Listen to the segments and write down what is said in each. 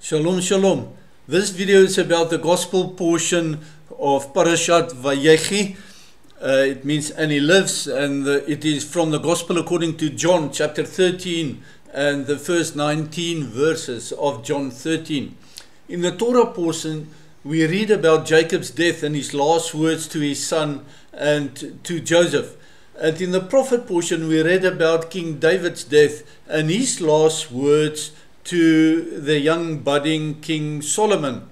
Shalom, shalom. This video is about the gospel portion of Parashat Vayechi. It means and he lives, and it is from the gospel according to John chapter 13 and the first 19 verses of John 13. In the Torah portion, we read about Jacob's death and his last words to his son and to Joseph. And in the prophet portion, we read about King David's death and his last words to the young budding King Solomon.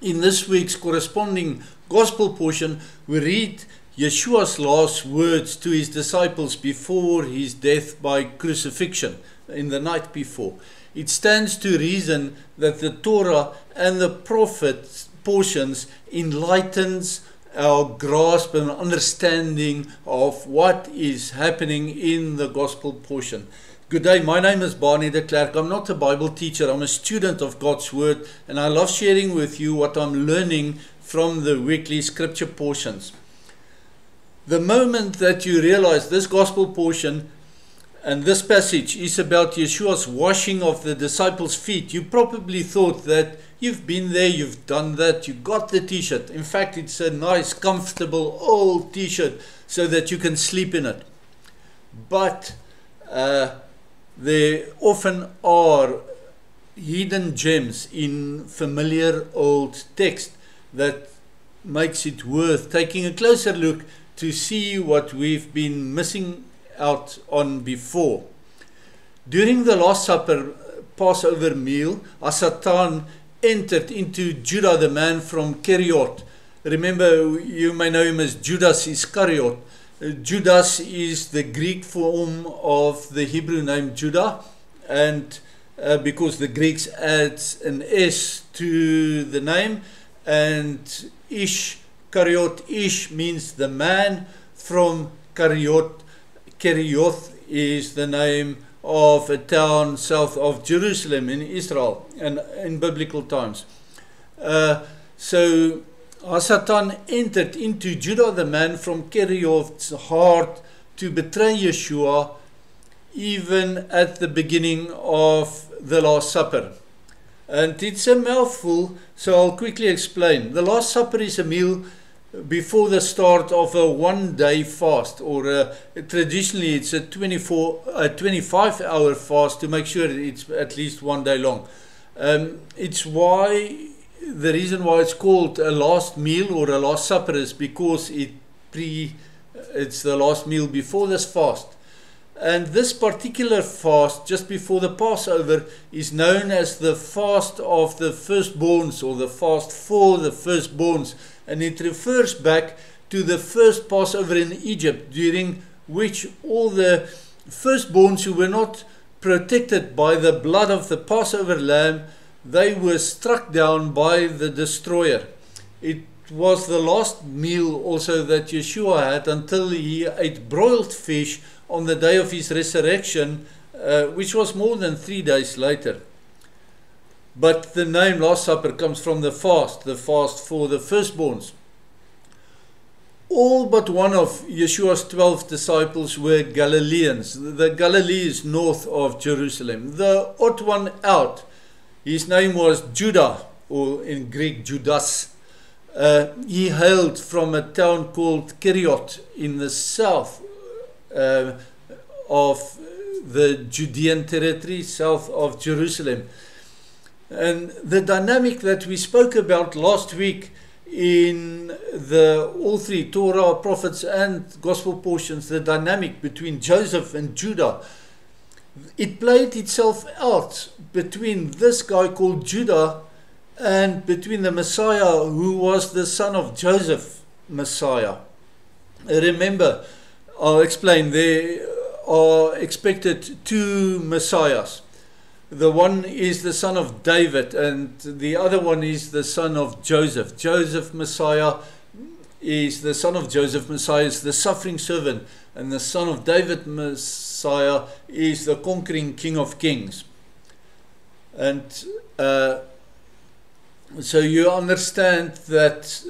In this week's corresponding gospel portion, we read Yeshua's last words to his disciples before his death by crucifixion, in the night before. It stands to reason that the Torah and the prophet portions enlightens our grasp and understanding of what is happening in the gospel portion. Good day, my name is Barney de Klerk. I'm not a Bible teacher, I'm a student of God's Word, and I love sharing with you what I'm learning from the weekly scripture portions. The moment that you realize this gospel portion and this passage is about Yeshua's washing of the disciples' feet, you probably thought that you've been there, you've done that, you got the t-shirt. In fact, it's a nice, comfortable, old t-shirt so that you can sleep in it. But there often are hidden gems in familiar old text that makes it worth taking a closer look to see what we've been missing out on before. During the Last Supper Passover meal, Satan entered into Judah, the man from Keriot. Remember, you may know him as Judas Iscariot. Judas is the Greek form of the Hebrew name Judah, and because the Greeks add an S to the name, and Keriot Ish means the man from Kerioth is the name of a town south of Jerusalem in Israel and in biblical times. So Satan entered into Judah, the man from Kerioth's heart, to betray Yeshua even at the beginning of the Last Supper. And it's a mouthful, so I'll quickly explain. The Last Supper is a meal before the start of a one-day fast, or traditionally it's a 25-hour fast to make sure it's at least one day long. The reason why it's called a last meal or a Last Supper is because it's the last meal before this fast. And this particular fast, just before the Passover, is known as the fast of the firstborns, or the fast for the firstborns. And it refers back to the first Passover in Egypt, during which all the firstborns who were not protected by the blood of the Passover lamb, they were struck down by the destroyer. It was the last meal also that Yeshua had until he ate broiled fish on the day of his resurrection, which was more than 3 days later. But the name Last Supper comes from the fast for the firstborns. All but one of Yeshua's 12 disciples were Galileans. The Galilee is north of Jerusalem. The odd one out, his name was Judah, or in Greek Judas. He hailed from a town called Keriot in the south of the Judean territory, south of Jerusalem. And the dynamic that we spoke about last week in all three Torah, prophets and gospel portions, the dynamic between Joseph and Judah, it played itself out between this guy called Judah and between the Messiah, who was the son of Joseph, Messiah. Remember, I'll explain, there are expected two Messiahs. The one is the son of David, and the other one is the son of Joseph. Joseph Messiah is the son of Joseph. Messiah is the suffering servant, and the son of David Messiah is the conquering King of Kings. And so you understand that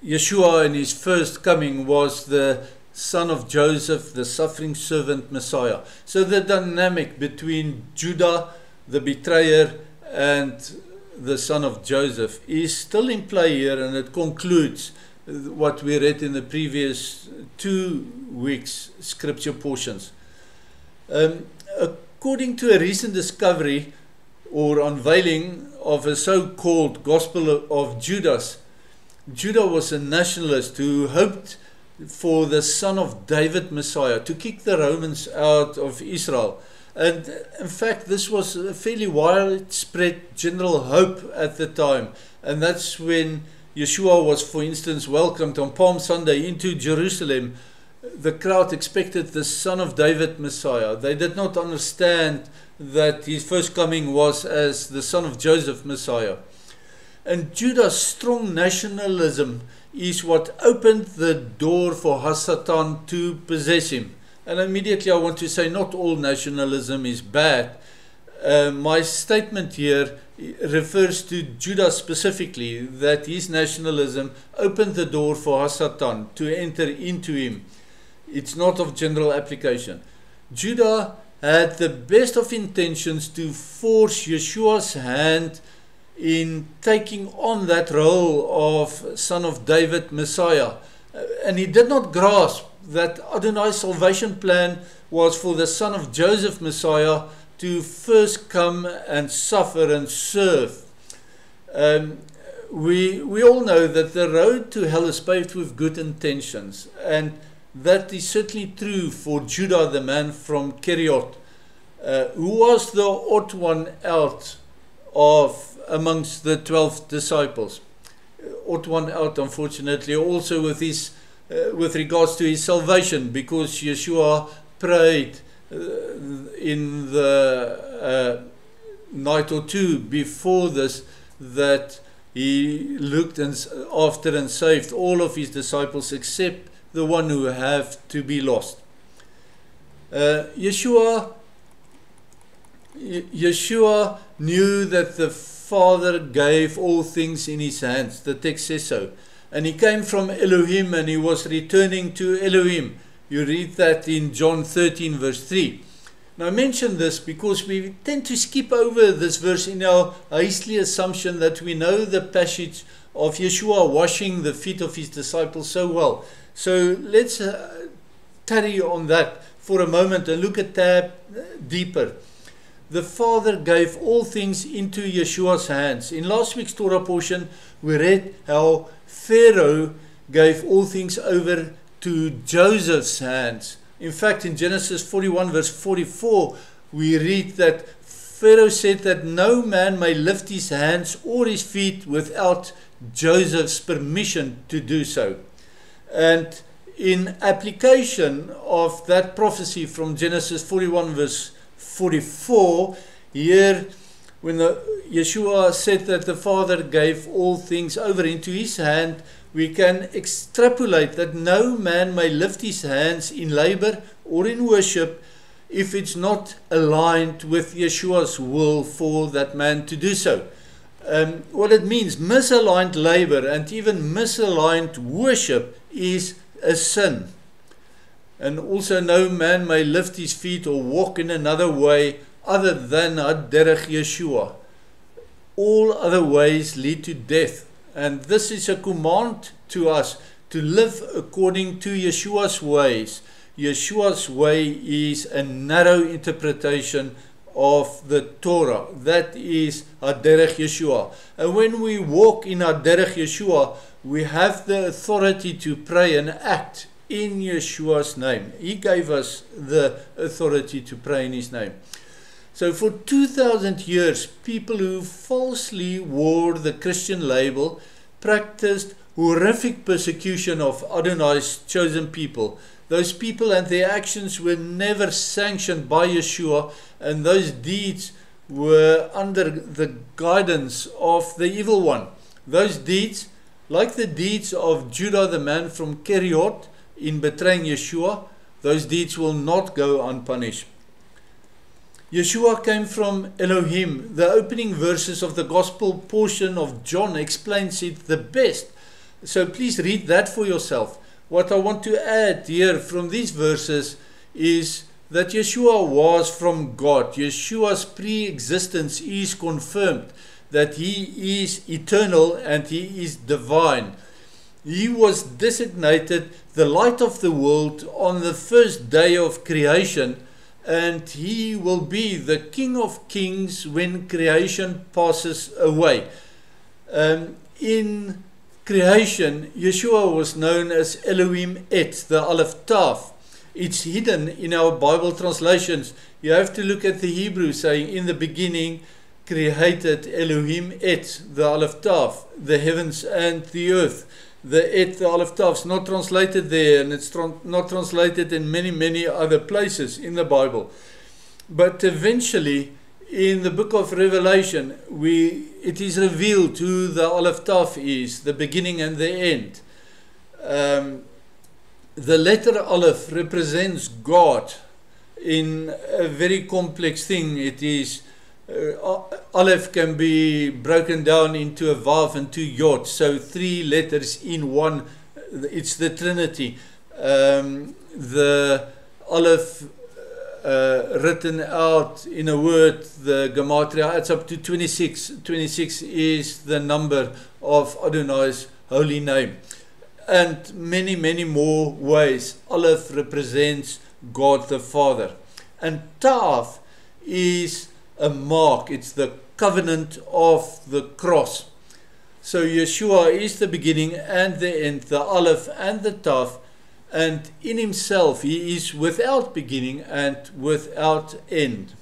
Yeshua in his first coming was the son of Joseph, the suffering servant Messiah. So the dynamic between Judah, the betrayer, and the son of Joseph is still in play here, and it concludes what we read in the previous 2 weeks' scripture portions. According to a recent discovery or unveiling of a so-called Gospel of Judas, Judah was a nationalist who hoped for the son of David Messiah to kick the Romans out of Israel. And in fact, this was a fairly widespread general hope at the time. And that's when Yeshua was, for instance, welcomed on Palm Sunday into Jerusalem. The crowd expected the son of David Messiah. They did not understand that his first coming was as the son of Joseph Messiah. And Judah's strong nationalism is what opened the door for Hasatan to possess him. And immediately I want to say not all nationalism is bad. My statement here refers to Judah specifically, that his nationalism opened the door for Hasatan to enter into him. It's not of general application. Judah had the best of intentions to force Yeshua's hand in taking on that role of son of David Messiah. And he did not grasp that Adonai's salvation plan was for the son of Joseph Messiah to first come and suffer and serve. We all know that the road to hell is paved with good intentions, and that is certainly true for Judah, the man from Keriot, who was the odd one out of amongst the 12 disciples. Odd one out, unfortunately, also with his with regards to his salvation, because Yeshua prayed in the night or two before this that he looked after and saved all of his disciples except the one who have to be lost. Yeshua knew that the Father gave all things in his hands. The text says so. And he came from Elohim and he was returning to Elohim. You read that in John 13 verse 3. Now I mention this because we tend to skip over this verse in our hastily assumption that we know the passage of Yeshua washing the feet of his disciples so well. So let's tarry on that for a moment and look a tab deeper. The Father gave all things into Yeshua's hands. In last week's Torah portion, we read how Pharaoh gave all things over to Joseph's hands. In fact, in Genesis 41 verse 44, we read that Pharaoh said that no man may lift his hands or his feet without Joseph's permission to do so. And in application of that prophecy from Genesis 41 verse 44, here when Yeshua said that the Father gave all things over into his hand, we can extrapolate that no man may lift his hands in labor or in worship if it's not aligned with Yeshua's will for that man to do so. What it means, misaligned labor and even misaligned worship is a sin. And also no man may lift his feet or walk in another way other than Derech Yeshua. All other ways lead to death. And this is a command to us to live according to Yeshua's ways. Yeshua's way is a narrow interpretation of the Torah. That is Derech Yeshua. And when we walk in Derech Yeshua, we have the authority to pray and act in Yeshua's name. He gave us the authority to pray in his name. So for 2,000 years, people who falsely wore the Christian label practiced horrific persecution of Adonai's chosen people. Those people and their actions were never sanctioned by Yeshua, and those deeds were under the guidance of the evil one. Those deeds, like the deeds of Judah, the man from Keriot, in betraying Yeshua, those deeds will not go unpunished. Yeshua came from Elohim. The opening verses of the gospel portion of John explains it the best. So please read that for yourself. What I want to add here from these verses is that Yeshua was from God. Yeshua's pre-existence is confirmed, that he is eternal and he is divine. He was designated the light of the world on the first day of creation, and he will be the King of Kings when creation passes away. In creation, Yeshua was known as Elohim Et, the Aleph Tav. It's hidden in our Bible translations. You have to look at the Hebrew saying, in the beginning created Elohim Et, the Aleph Tav, the heavens and the earth. The Et, the Aleph Tav, is not translated there, and it's not translated in many other places in the Bible. But eventually, in the book of Revelation, it is revealed who the Aleph Tav is, the beginning and the end. The letter Aleph represents God in a very complex thing. It is Aleph can be broken down into a Vav and two Yod, so 3 letters in one. It's the Trinity. The Aleph written out in a word, the Gematria adds up to 26. 26 is the number of Adonai's holy name. And many more ways. Aleph represents God the Father. And Tav is a mark. It's the covenant of the cross. So Yeshua is the beginning and the end, the Aleph and the Tav, and in himself he is without beginning and without end.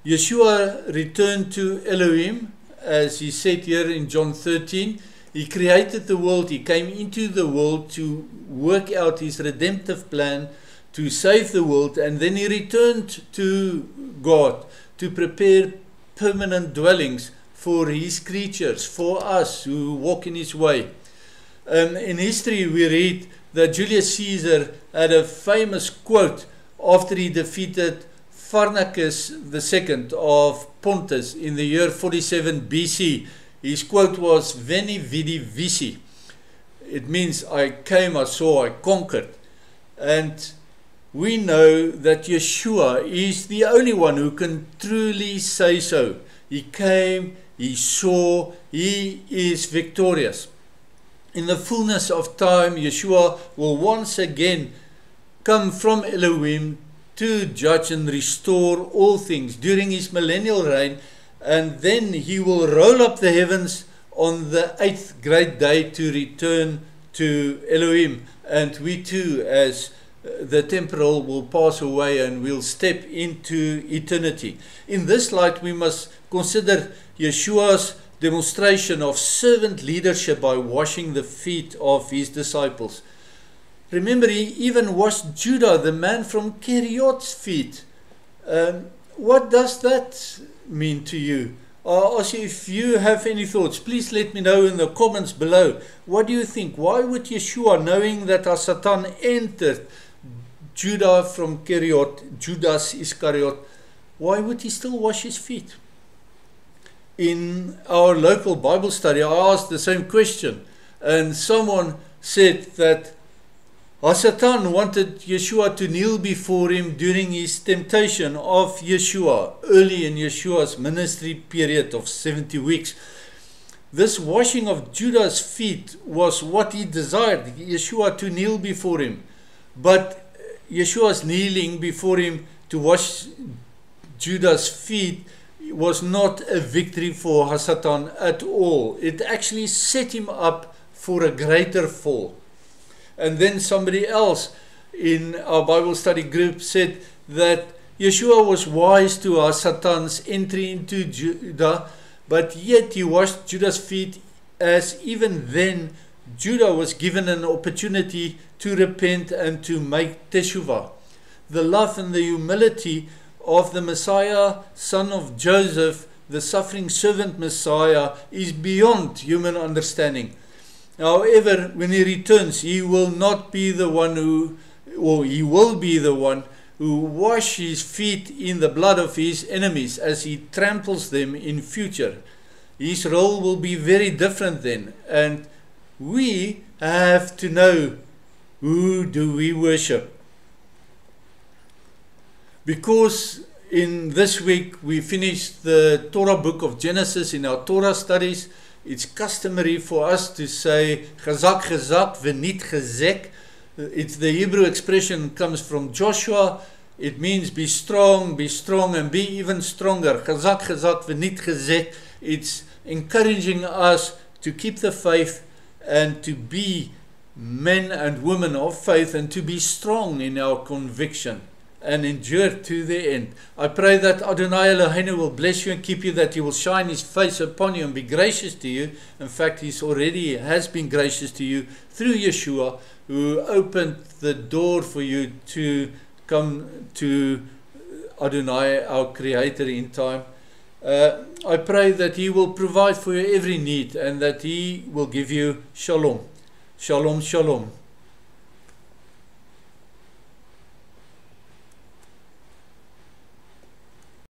Yeshua returned to Elohim, as he said here in John 13. He created the world, he came into the world to work out his redemptive plan, to save the world, and then he returned to God to prepare permanent dwellings for his creatures, for us who walk in his way. In history we read that Julius Caesar had a famous quote after he defeated Pharnacus II of Pontus in the year 47 BC. His quote was, Veni vidi vici. It means I came, I saw, I conquered. And we know that Yeshua is the only one who can truly say so. He came, he saw, he is victorious. In the fullness of time, Yeshua will once again come from Elohim to judge and restore all things during his millennial reign, and then he will roll up the heavens on the 8th great day to return to Elohim. And we too, as the temporal, will pass away and we'll step into eternity. In this light, we must consider Yeshua's demonstration of servant leadership by washing the feet of his disciples. Remember, he even washed Judah, the man from Keriot's feet. What does that mean to you? Also, if you have any thoughts, please let me know in the comments below. What do you think? Why would Yeshua, knowing that Satan entered Judah from Keriot, Judas Iscariot, why would he still wash his feet? In our local Bible study, I asked the same question, and someone said that Satan wanted Yeshua to kneel before him during his temptation of Yeshua, early in Yeshua's ministry period of 70 weeks. This washing of Judah's feet was what he desired, Yeshua to kneel before him. But Yeshua's kneeling before him to wash Judah's feet was not a victory for Satan at all. It actually set him up for a greater fall. And then somebody else in our Bible study group said that Yeshua was wise to Satan's entry into Judah, but yet he washed Judah's feet, as even then Judah was given an opportunity to repent and to make teshuvah. The love and the humility of the Messiah, son of Joseph, the suffering servant Messiah, is beyond human understanding. However, when he returns, he will not be the one who, or he will be the one who wash his feet in the blood of his enemies as he tramples them in future. His role will be very different then, and we have to know, who do we worship? Because in this week we finished the Torah book of Genesis in our Torah studies, it's customary for us to say chazak chazak v'nit chazek. It's the Hebrew expression comes from Joshua. It means be strong and be even stronger. Chazak chazak v'nit chazek. It's encouraging us to keep the faith and to be men and women of faith and to be strong in our conviction and endure to the end. I pray that Adonai Eloheinu will bless you and keep you, that He will shine His face upon you and be gracious to you. In fact, He already has been gracious to you through Yeshua, who opened the door for you to come to Adonai, our Creator, in time. I pray that He will provide for your every need and that He will give you shalom. Shalom, shalom.